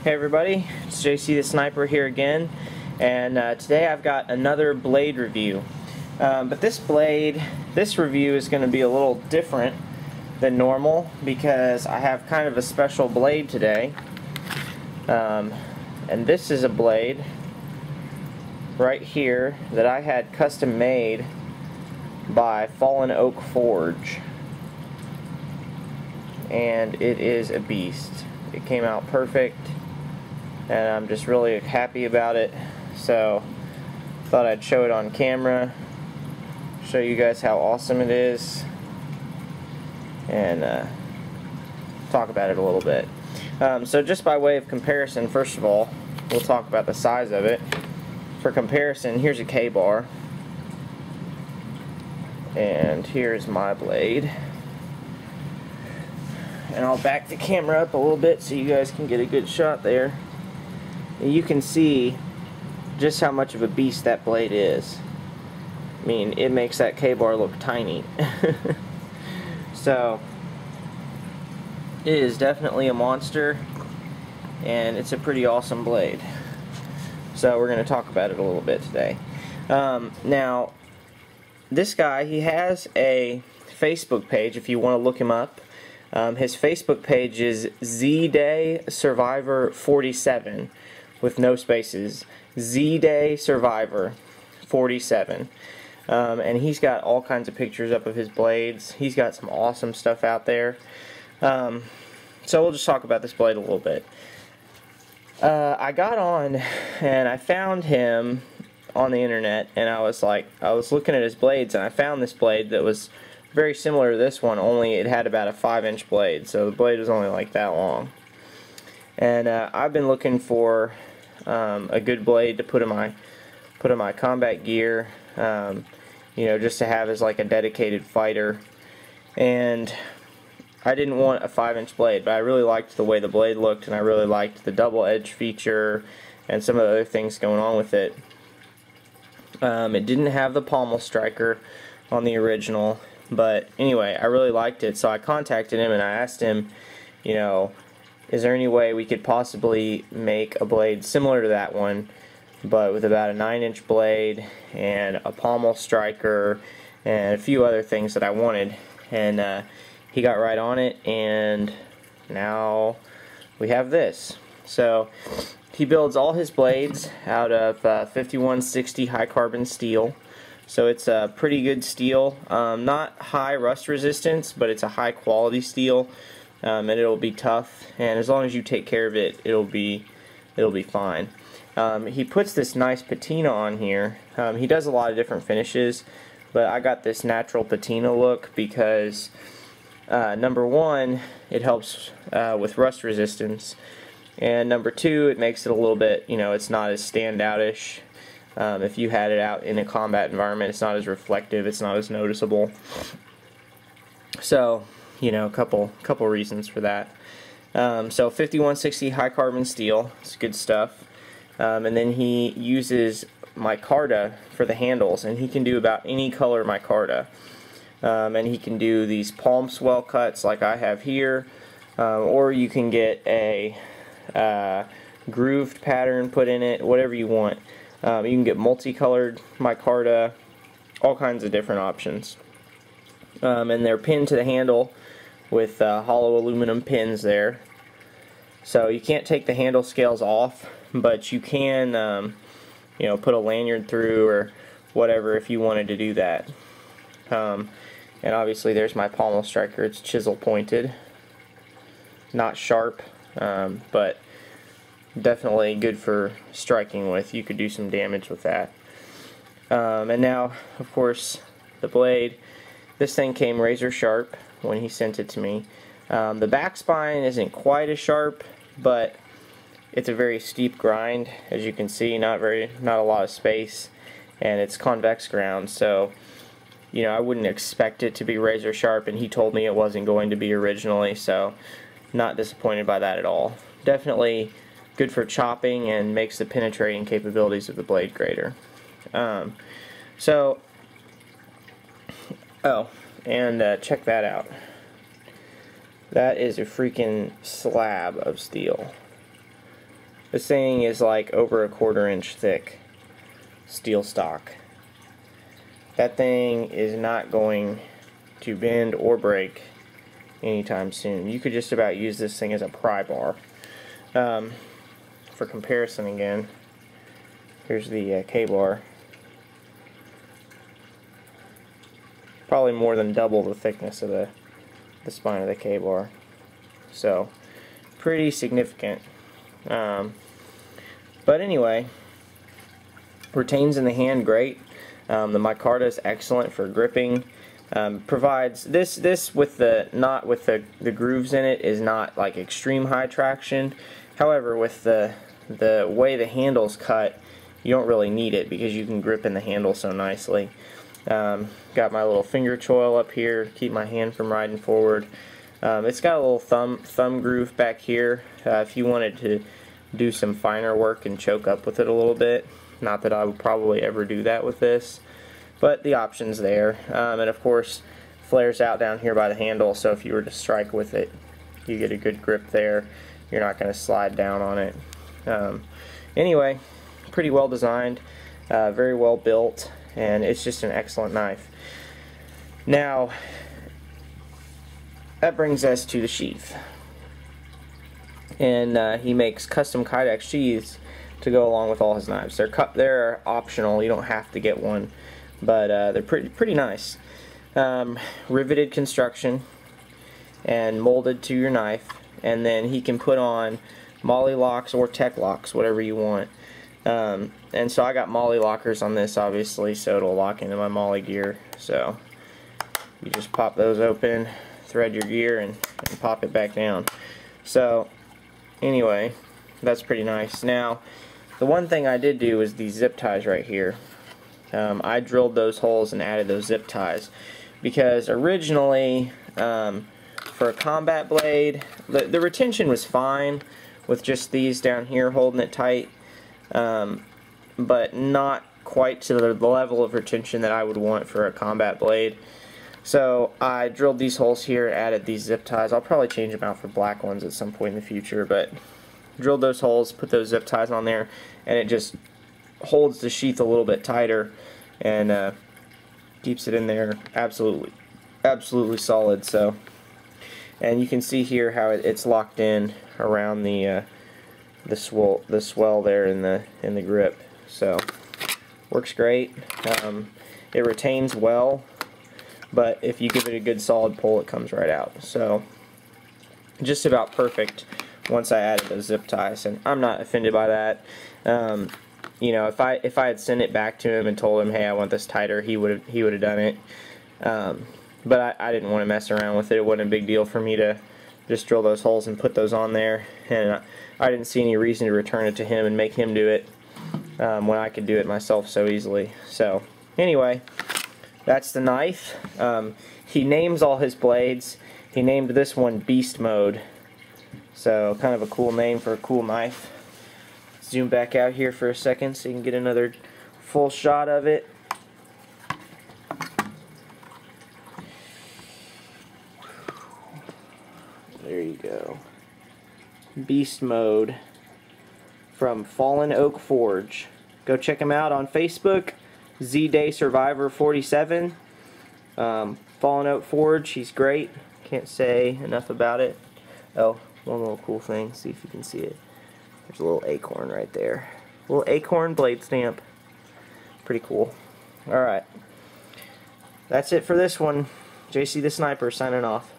Hey everybody, it's JC the Sniper here again, and today I've got another blade review. But this review is going to be a little different than normal because I have kind of a special blade today. And this is a blade right here that I had custom made by Fallen Oak Forge. And it is a beast. It came out perfect, and I'm just really happy about it. So thought I'd show it on camera, show you guys how awesome it is, and talk about it a little bit. So just by way of comparison, first of all, we'll talk about the size of it. For comparison, here's a K-bar, and here's my blade. And I'll back the camera up a little bit so you guys can get a good shot there. And you can see just how much of a beast that blade is. I mean, it makes that K-bar look tiny. So, it is definitely a monster, and it's a pretty awesome blade. So we're going to talk about it a little bit today. Now, this guy, he has a Facebook page if you want to look him up. His Facebook page is Z-Day Survivor 47 with no spaces. Z-Day Survivor 47. And he's got all kinds of pictures up of his blades. He's got some awesome stuff out there. So we'll just talk about this blade a little bit. I got on and I found him on the internet, and I was looking at his blades, and I found this blade that was very similar to this one, only it had about a 5-inch blade, so the blade was only like that long. And I've been looking for a good blade to put in my combat gear, you know, just to have as like a dedicated fighter. And I didn't want a 5-inch blade, but I really liked the way the blade looked, and I really liked the double edge feature and some of the other things going on with it. It didn't have the pommel striker on the original. But anyway, I really liked it, so I contacted him and I asked him, you know, is there any way we could possibly make a blade similar to that one, but with about a 9-inch blade and a pommel striker and a few other things that I wanted. And he got right on it, and now we have this. So he builds all his blades out of 5160 high carbon steel. So it's a pretty good steel, not high rust resistance, but it's a high quality steel, and it'll be tough, and as long as you take care of it, it'll be fine. He puts this nice patina on here. He does a lot of different finishes, but I got this natural patina look because number one, it helps with rust resistance, and number two, it makes it a little bit, you know, it's not as standout-ish. If you had it out in a combat environment, it's not as reflective, it's not as noticeable. So, you know, a couple reasons for that. So 5160 high carbon steel, it's good stuff. And then he uses micarta for the handles, and he can do about any color micarta. And he can do these palm swell cuts like I have here, or you can get a grooved pattern put in it, whatever you want. You can get multicolored micarta, all kinds of different options. And they're pinned to the handle with hollow aluminum pins there. So you can't take the handle scales off, but you can, you know, put a lanyard through or whatever if you wanted to do that. And obviously there's my pommel striker. It's chisel pointed, not sharp, but definitely good for striking with. You could do some damage with that. And now, of course, the blade. This thing came razor sharp when he sent it to me. The back spine isn't quite as sharp, but it's a very steep grind, as you can see. Not a lot of space, and it's convex ground, so you know, I wouldn't expect it to be razor sharp, and he told me it wasn't going to be originally, so not disappointed by that at all. Definitely good for chopping and makes the penetrating capabilities of the blade greater. Check that out. That is a freaking slab of steel. This thing is like over 1/4 inch thick steel stock. That thing is not going to bend or break anytime soon. You could just about use this thing as a pry bar. For comparison again, here's the K-bar. Probably more than double the thickness of the spine of the K-bar. So, pretty significant. But anyway, retains in the hand great. The micarta is excellent for gripping. Provides this with the not with the grooves in it is not like extreme high traction. However, with the way the handle's cut, you don't really need it because you can grip in the handle so nicely. Got my little finger choil up here to keep my hand from riding forward. It's got a little thumb groove back here if you wanted to do some finer work and choke up with it a little bit. Not that I would probably ever do that with this, but the option's there. And of course, flares out down here by the handle, so if you were to strike with it, you get a good grip there. You're not going to slide down on it. Anyway, pretty well designed, very well built, and it's just an excellent knife. Now, that brings us to the sheath. And he makes custom Kydex sheaths to go along with all his knives. They're optional. You don't have to get one, but they're pretty nice. Riveted construction and molded to your knife, and then he can put on molly locks or tech locks, whatever you want. And so I got molly lockers on this, obviously, so it'll lock into my molly gear. So you just pop those open, thread your gear, and pop it back down. So anyway, that's pretty nice. Now, the one thing I did do was these zip ties right here. I drilled those holes and added those zip ties because originally for a combat blade, the retention was fine with just these down here holding it tight, but not quite to the level of retention that I would want for a combat blade. So I drilled these holes here, added these zip ties. I'll probably change them out for black ones at some point in the future, but drilled those holes, put those zip ties on there, and it just holds the sheath a little bit tighter and keeps it in there absolutely solid. So, and you can see here how it's locked in around the swell there in the grip. So works great. It retains well, but if you give it a good solid pull, it comes right out. So just about perfect once I added those zip ties, and I'm not offended by that. You know, if I had sent it back to him and told him, hey, I want this tighter, he would have done it. But I didn't want to mess around with it. It wasn't a big deal for me to just drill those holes and put those on there, and I didn't see any reason to return it to him and make him do it when I could do it myself so easily. So anyway, that's the knife. He names all his blades. He named this one Beast Mode, so kind of a cool name for a cool knife. Zoom back out here for a second so you can get another full shot of it. There you go. Beast Mode from Fallen Oak Forge. Go check him out on Facebook, Z-Day Survivor 47. Fallen Oak Forge, he's great. Can't say enough about it. Oh, one little cool thing, see if you can see it. There's a little acorn right there. A little acorn blade stamp. Pretty cool. Alright. That's it for this one. JC the Sniper signing off.